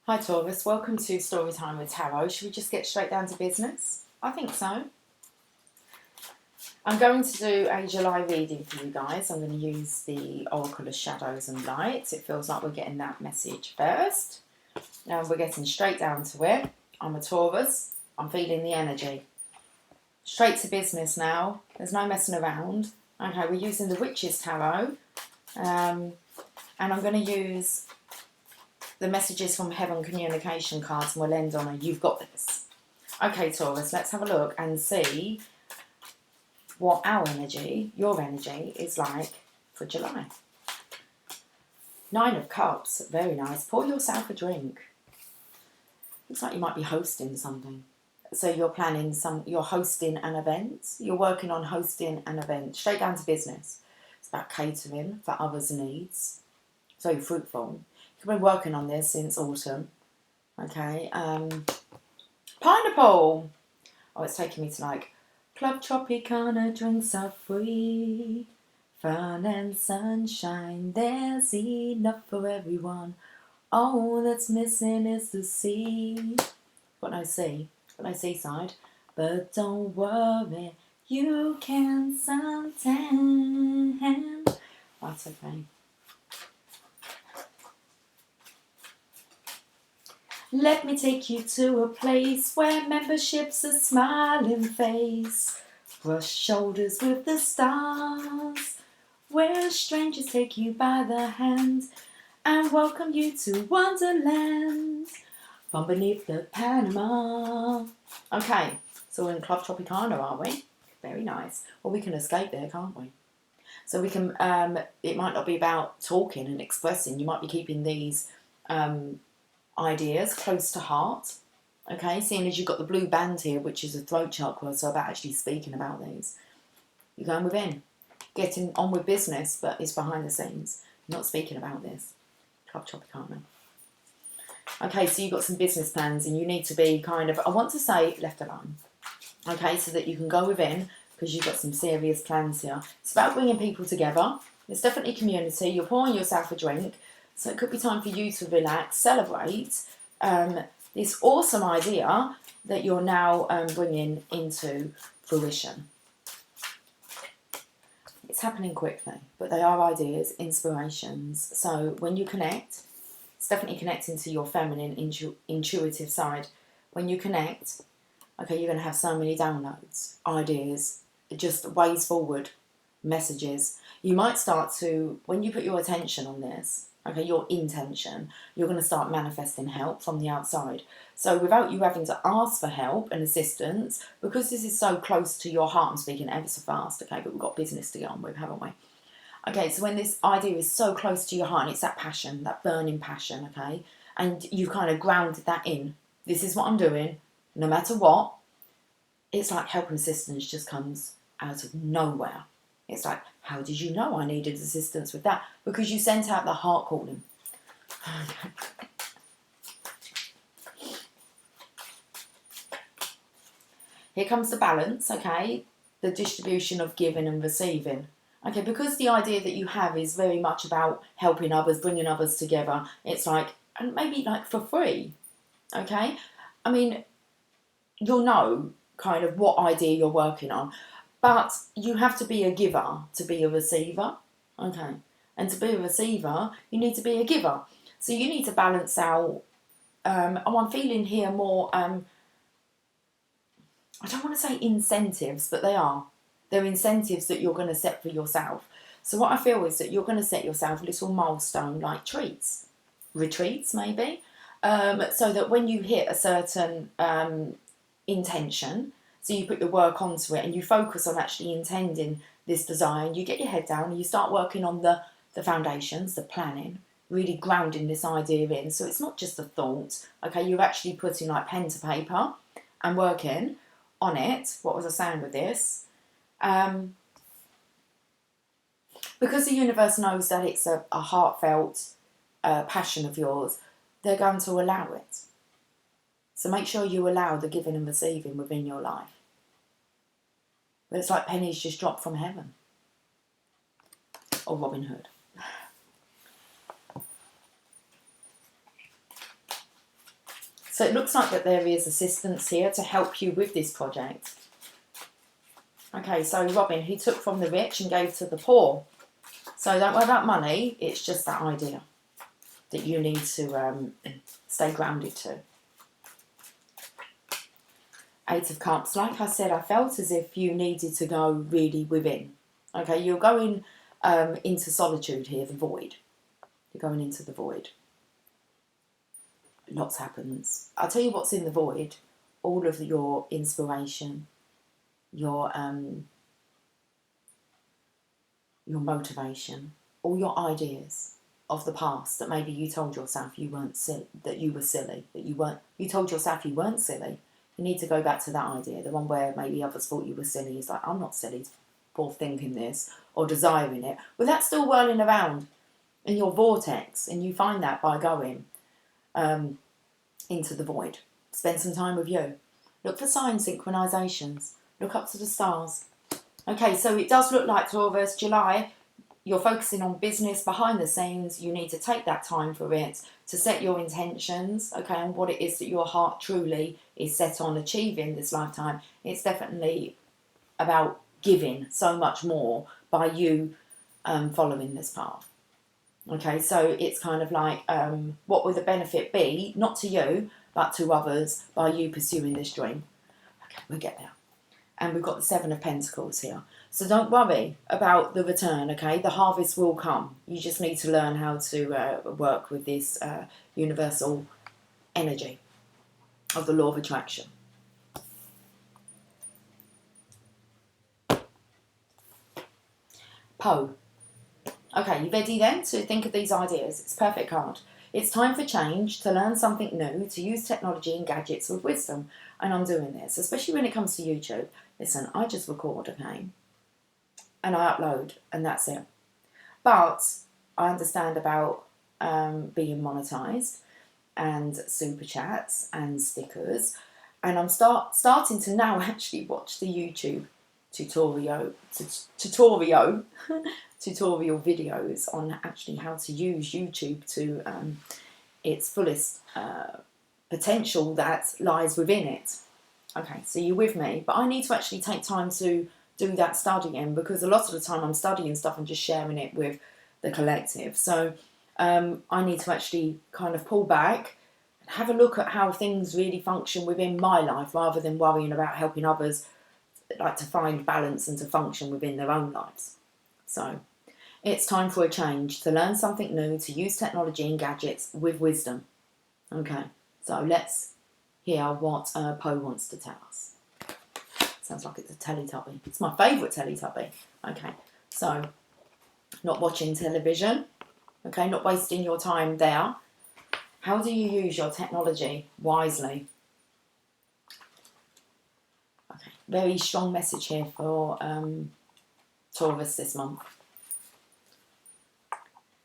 Hi Taurus, welcome to Storytime with Tarot. Should we just get straight down to business? I think so. I'm going to do a July reading for you guys. I'm going to use the Oracle of Shadows and Lights. It feels like we're getting that message first. Now we're getting straight down to it. I'm a Taurus. I'm feeling the energy. Straight to business now. There's no messing around. Okay, we're using the Witch's Tarot. And I'm going to use the messages from Heaven communication cards, and we'll end on a "You've got this." Okay, Taurus, let's have a look and see what our energy, your energy, is like for July. 9 of Cups, very nice. Pour yourself a drink. Looks like you might be hosting something. So you're you're hosting an event. You're working on hosting an event. Straight down to business. It's about catering for others' needs. So you're fruitful. You've been working on this since autumn. Okay. Pineapple. Oh, it's taking me to like Club Tropicana, drinks are free. Fun and sunshine, there's enough for everyone. All that's missing is the sea. Got no sea, got no seaside. But don't worry, you can suntan. That's okay. Let me take you to a place where membership's a smiling face. Brush shoulders with the stars, where strangers take you by the hand and welcome you to Wonderland from beneath the Panama. Okay, so we're in Club Tropicana, are we? Very nice. Well, we can escape there, can't we? So we can, it might not be about talking and expressing. You might be keeping these ideas close to heart. Okay, seeing as you've got the blue band here, which is a throat chakra, so about actually speaking about these. You're going within, getting on with business, but it's behind the scenes. You're not speaking about this. Club Tropicana. Okay, so you've got some business plans and you need to be kind of, I want to say, left alone. Okay, so that you can go within because you've got some serious plans here. It's about bringing people together. There's definitely community. You're pouring yourself a drink. So it could be time for you to relax, celebrate this awesome idea that you're now bringing into fruition. It's happening quickly, but they are ideas, inspirations. So when you connect, it's definitely connecting to your feminine, intuitive side. When you connect, okay, you're going to have so many downloads, ideas, just ways forward, messages. You might start to, when you put your attention on this, okay, your intention, you're going to start manifesting help from the outside. So without you having to ask for help and assistance, because this is so close to your heart, I'm speaking ever so fast, okay, but we've got business to get on with, haven't we? Okay, so when this idea is so close to your heart, and it's that passion, that burning passion, okay, and you kind of grounded that in, this is what I'm doing, no matter what, it's like help and assistance just comes out of nowhere. It's like, how did you know I needed assistance with that? Because you sent out the heart calling. Here comes the balance, okay? The distribution of giving and receiving. Okay, because the idea that you have is very much about helping others, bringing others together. It's like, and maybe like for free, okay? I mean, you'll know kind of what idea you're working on. But you have to be a giver to be a receiver, okay? And to be a receiver, you need to be a giver. So you need to balance out, I'm feeling here more, I don't want to say incentives, but they are. They're incentives that you're going to set for yourself. So what I feel is that you're going to set yourself little milestone like treats, retreats maybe, so that when you hit a certain intention, so you put your work onto it and you focus on actually intending this desire and you get your head down and you start working on the foundations, the planning, really grounding this idea in. So it's not just a thought, okay, you're actually putting like pen to paper and working on it. What was I saying with this? Because the universe knows that it's a heartfelt passion of yours, they're going to allow it. So make sure you allow the giving and receiving within your life. But it's like pennies just dropped from heaven. Or Robin Hood. So it looks like that there is assistance here to help you with this project. Okay, so Robin, he took from the rich and gave to the poor. So don't worry about money, it's just that idea that you need to stay grounded to. Eight of Cups, like I said, I felt as if you needed to go really within. Okay, you're going into solitude here, the void. You're going into the void. Lots happens. I'll tell you what's in the void. All of your inspiration, your motivation, all your ideas of the past that maybe you told yourself you weren't silly, that you were silly, you told yourself you weren't silly. You need to go back to that idea, the one where maybe others thought you were silly. It's like, I'm not silly for thinking this or desiring it. Well, that's still whirling around in your vortex, and you find that by going into the void. Spend some time with you. Look for sign synchronizations. Look up to the stars. Okay, so it does look like Taurus, July, you're focusing on business behind the scenes. You need to take that time for it to set your intentions, okay, and what it is that your heart truly is set on achieving this lifetime. It's definitely about giving so much more by you following this path. Okay, so it's kind of like, what will the benefit be, not to you, but to others, by you pursuing this dream? Okay, we'll get there. And we've got the Seven of Pentacles here. So don't worry about the return, okay? The harvest will come. You just need to learn how to work with this universal energy of the law of attraction. Poe. Okay, you ready then to think of these ideas? It's a perfect card. It's time for change, to learn something new, to use technology and gadgets with wisdom. And I'm doing this, especially when it comes to YouTube. Listen, I just record, okay? And I upload, and that's it. But I understand about being monetized and super chats and stickers. And I'm starting to now actually watch the YouTube tutorial videos on actually how to use YouTube to its fullest potential that lies within it. Okay, so you're with me, but I need to actually take time to do that studying, because a lot of the time I'm studying stuff and just sharing it with the collective. So I need to actually kind of pull back and have a look at how things really function within my life, rather than worrying about helping others like to find balance and to function within their own lives. So it's time for a change, to learn something new, to use technology and gadgets with wisdom. Okay, so let's hear what Poe wants to tell us. Sounds like it's a Teletubby. It's my favourite Teletubby. Okay, so not watching television. Okay, not wasting your time there. How do you use your technology wisely? Okay, very strong message here for Taurus this month.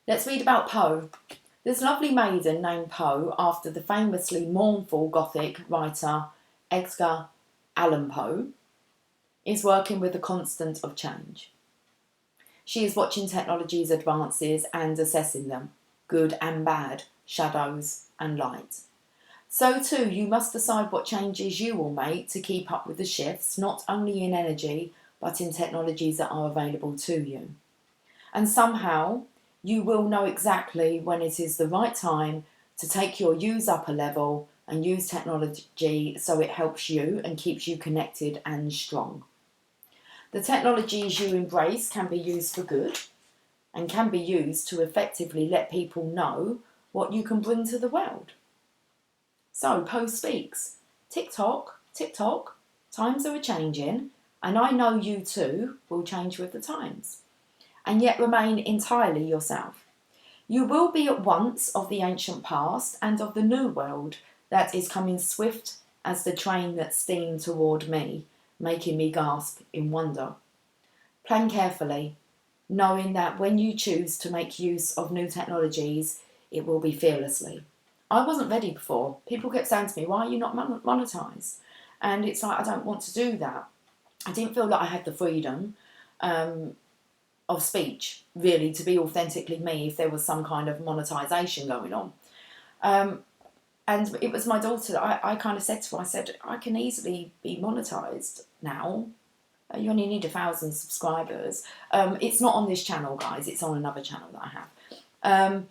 Let's read about Poe. This lovely maiden named Poe, after the famously mournful Gothic writer Edgar Allan Poe, is working with the constant of change. She is watching technology's advances and assessing them, good and bad, shadows and light. So too, you must decide what changes you will make to keep up with the shifts, not only in energy, but in technologies that are available to you. And somehow, you will know exactly when it is the right time to take your use up a level and use technology so it helps you and keeps you connected and strong. The technologies you embrace can be used for good and can be used to effectively let people know what you can bring to the world. So, Poe speaks. TikTok, times are a-changing, and I know you too will change with the times, and yet remain entirely yourself. You will be at once of the ancient past and of the new world that is coming swift as the train that steamed toward me, making me gasp in wonder. Plan carefully, knowing that when you choose to make use of new technologies, it will be fearlessly. I wasn't ready before. People kept saying to me, why are you not monetized? And it's like, I don't want to do that. I didn't feel like I had the freedom of speech, really, to be authentically me if there was some kind of monetization going on. And it was my daughter that I kind of said to her, I said, I can easily be monetized now. You only need 1,000 subscribers. It's not on this channel, guys. It's on another channel that I have.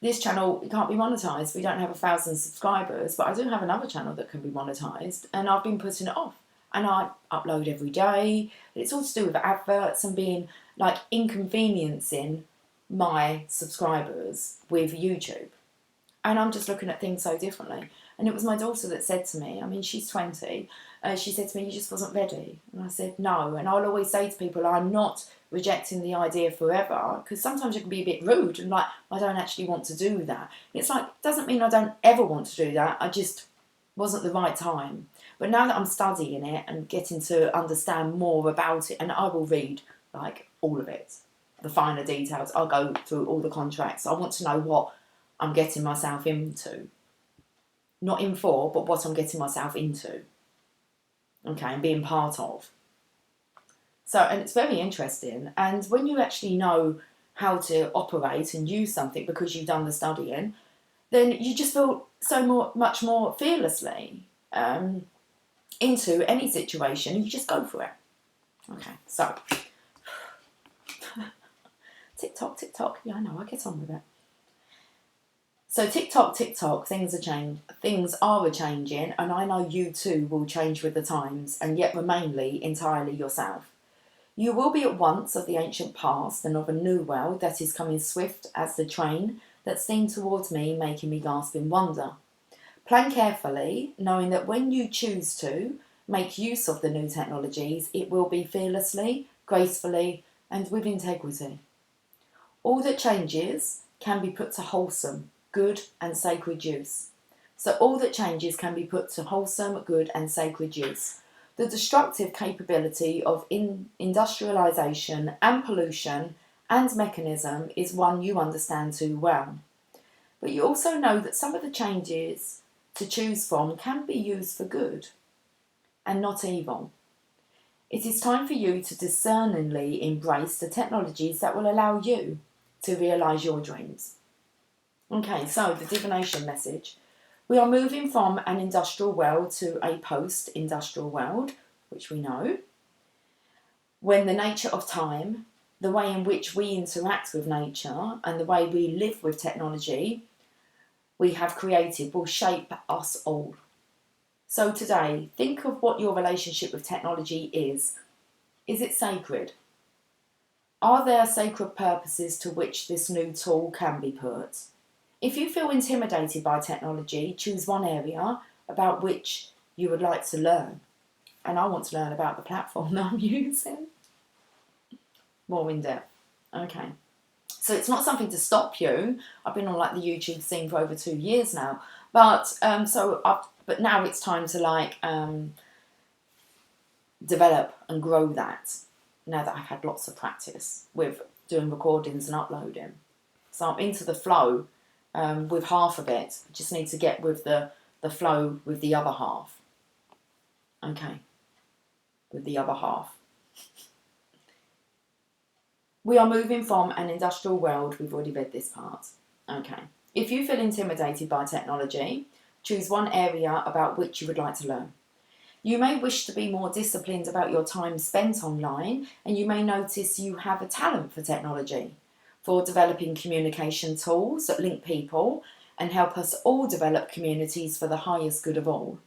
This channel, it can't be monetized. We don't have 1,000 subscribers, but I do have another channel that can be monetized, and I've been putting it off. And I upload every day. It's all to do with adverts and being like inconveniencing my subscribers with YouTube. And I'm just looking at things so differently. And it was my daughter that said to me, I mean, she's 20. She said to me, you just wasn't ready. And I said, no. And I'll always say to people, I'm not rejecting the idea forever, because sometimes you can be a bit rude and like, I don't actually want to do that. It's like, doesn't mean I don't ever want to do that. I just wasn't the right time. But now that I'm studying it and getting to understand more about it, and I will read like all of it, the finer details, I'll go through all the contracts. I want to know what I'm getting myself into. Not in for, but what I'm getting myself into. Okay, and being part of. So, and it's very interesting. And when you actually know how to operate and use something because you've done the studying, then you just feel much more fearlessly into any situation, and you just go for it. Okay, so TikTok. Yeah, I know, I get on with it. So TikTok, things are changing, and I know you too will change with the times, and yet remainly entirely yourself. You will be at once of the ancient past and of a new world that is coming swift as the train that steams towards me, making me gasp in wonder. Plan carefully, knowing that when you choose to make use of the new technologies, it will be fearlessly, gracefully, and with integrity. All that changes can be put to wholesome, good and sacred use. So all that changes can be put to wholesome, good and sacred use. The destructive capability of industrialisation and pollution and mechanism is one you understand too well. But you also know that some of the changes to choose from can be used for good and not evil. It is time for you to discerningly embrace the technologies that will allow you to realise your dreams. Okay, so the divination message. We are moving from an industrial world to a post-industrial world, which we know, when the nature of time, the way in which we interact with nature, and the way we live with technology we have created will shape us all. So today, think of what your relationship with technology is. Is it sacred? Are there sacred purposes to which this new tool can be put? If you feel intimidated by technology, choose one area about which you would like to learn. And I want to learn about the platform that I'm using. More in depth. Okay. So it's not something to stop you. I've been on like the YouTube scene for over 2 years now. But now it's time to develop and grow that. Now that I've had lots of practice with doing recordings and uploading. So I'm into the flow. With half of it, I just need to get with the flow with the other half. Okay, with the other half. We are moving from an industrial world, we've already read this part. Okay, if you feel intimidated by technology, choose one area about which you would like to learn. You may wish to be more disciplined about your time spent online, and you may notice you have a talent for technology, for developing communication tools that link people and help us all develop communities for the highest good of all.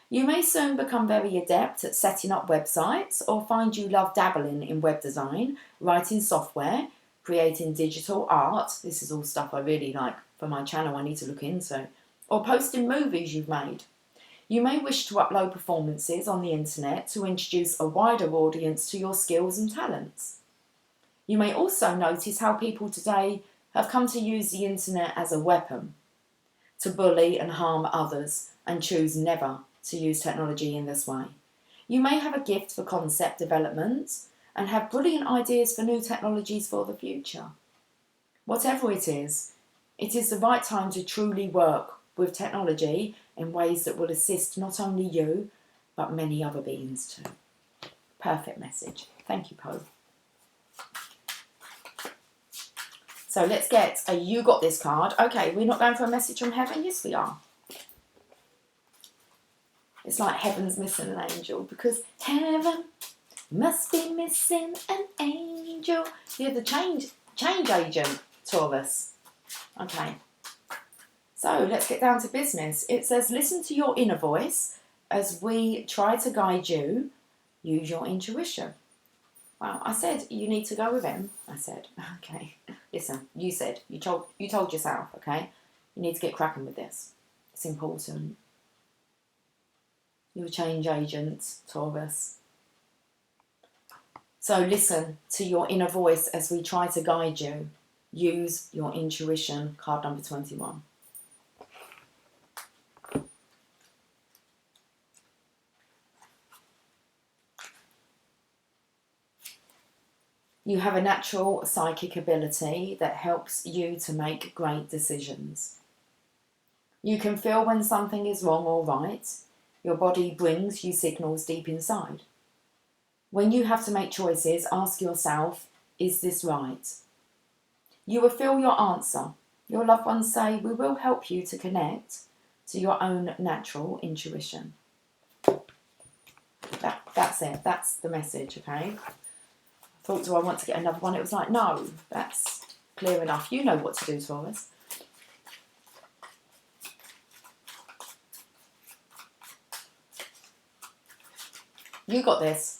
You may soon become very adept at setting up websites, or find you love dabbling in web design, writing software, creating digital art. This is all stuff I really like for my channel I need to look into. Or posting movies you've made. You may wish to upload performances on the internet to introduce a wider audience to your skills and talents. You may also notice how people today have come to use the internet as a weapon to bully and harm others, and choose never to use technology in this way. You may have a gift for concept development and have brilliant ideas for new technologies for the future. Whatever it is the right time to truly work with technology in ways that will assist not only you, but many other beings too. Perfect message. Thank you, Poe. So let's get a You Got This card. Okay, we're not going for a message from heaven? Yes, we are. It's like heaven's missing an angel, because heaven must be missing an angel. You're the change agent, Taurus. Okay. So let's get down to business. It says, listen to your inner voice as we try to guide you. Use your intuition. Wow, I said you need to go with him. I said, okay. Listen, you said, you told yourself, okay? You need to get cracking with this. It's important. You're a change agent, Taurus. So listen to your inner voice as we try to guide you. Use your intuition, card number 21. You have a natural psychic ability that helps you to make great decisions. You can feel when something is wrong or right. Your body brings you signals deep inside. When you have to make choices, ask yourself, is this right? You will feel your answer. Your loved ones say, we will help you to connect to your own natural intuition. That's it. That's the message, okay? I thought, do I want to get another one? It was like, no, that's clear enough. You know what to do, Taurus. You got this.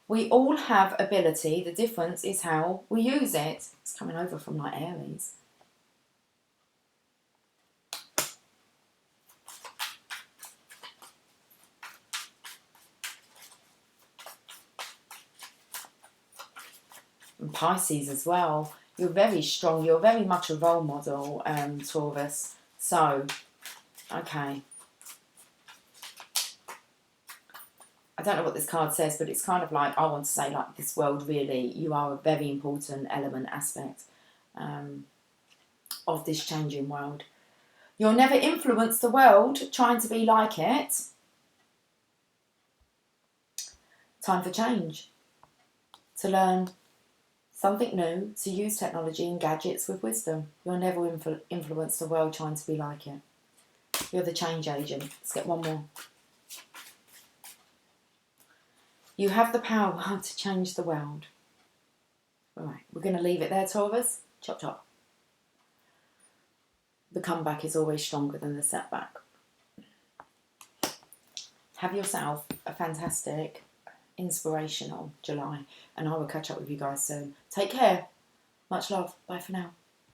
We all have ability. The difference is how we use it. It's coming over from like Aries. And Pisces as well. You're very strong. You're very much a role model, Taurus. So, okay. I don't know what this card says, but it's kind of like, I want to say, like, this world really, you are a very important element, aspect of this changing world. You'll never influence the world trying to be like it. Time for change. To learn something new, to use technology and gadgets with wisdom. You'll never influence the world trying to be like it. You're the change agent. Let's get one more. You have the power to change the world. All right, we're going to leave it there, Taurus. Chop, chop. The comeback is always stronger than the setback. Have yourself a fantastic, inspirational July, and I will catch up with you guys soon. Take care. Much love. Bye for now.